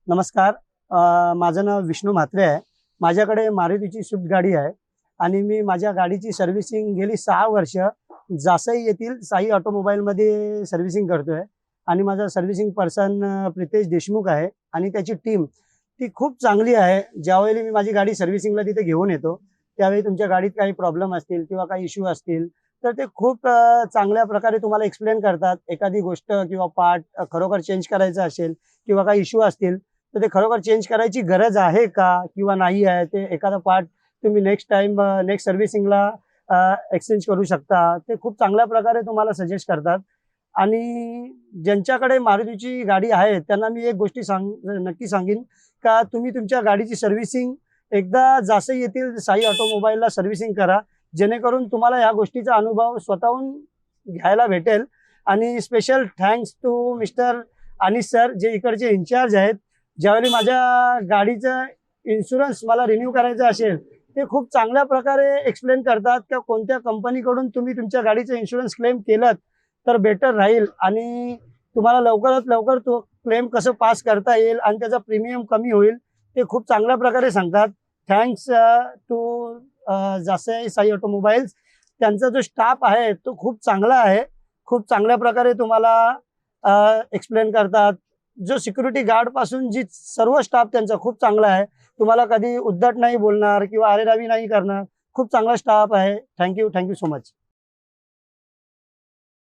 नमस्कार. माझं नाव विष्णू म्हात्रे आहे. माझ्याकडे मारुतीची स्विफ्ट गाडी आहे आणि मी माझ्या गाडीची सर्व्हिसिंग गेली 6 वर्ष जासई येथील साई ऑटोमोबाईलमध्ये सर्व्हिसिंग करतोय आणि माझा सर्व्हिसिंग पर्सन प्रितेश देशमुख आहे आणि त्याची टीम ती खूप चांगली आहे. ज्यावेळी मी माझी गाडी सर्व्हिसिंगला तिथे घेऊन येतो त्यावेळी तुमच्या गाडीत काही प्रॉब्लेम असतील किंवा काही इश्यू असतील तर ते खूप चांगल्या प्रकारे तुम्हाला एक्सप्लेन करतात. एखादी गोष्ट किंवा पार्ट खरोखर चेंज करायचा असेल किंवा काही इश्यू असतील तर ते खरोखर चेंज करायची गरज आहे का किंवा नाही आहे, ते एखादा पार्ट तुम्ही नेक्स्ट सर्व्हिसिंगला एक्सचेंज करू शकता. ते खूप चांगल्या प्रकारे तुम्हाला सजेस्ट करतात आणि ज्यांच्याकडे मारुतीची गाडी आहे त्यांना मी एक गोष्टी नक्की सांगेन का तुम्ही तुमच्या गाडीची सर्व्हिसिंग एकदा जासई येथील साई ऑटोमोबाईलला सर्व्हिसिंग करा, जेणेकरून तुम्हाला या गोष्टीचा अनुभव स्वतःहून घ्यायला भेटेल. आणि special thanks to mister Anish sir, जे इकडचे इन्चार्ज आहेत. ज्यावेळी माझ्या गाडीचं इन्शुरन्स मला रिन्यू करायचं असेल ते खूप चांगल्या प्रकारे एक्सप्लेन करतात की कोणत्या कंपनीकडून तुम्ही तुमच्या गाडीचं इन्शुरन्स क्लेम केलं तर बेटर राहील आणि तुम्हाला लवकरात लवकर तो क्लेम कसं पास करता येईल आणि त्याचा प्रीमियम कमी होईल, ते खूप चांगल्या प्रकारे सांगतात. Thanks to Jasai Sai automobiles. त्यांचा जो स्टाफ आहे तो खूप चांगला आहे, खूप चांगल्या प्रकारे तुम्हाला एक्सप्लेन करतात. जो सिक्युरिटी गार्ड पासून जी सर्व स्टाफ त्यांचा खूप चांगला आहे. तुम्हाला कधी उद्धट नाही बोलणार किंवा अरेरावी नाही करणार. खूप चांगला स्टाफ आहे. Thank you so much.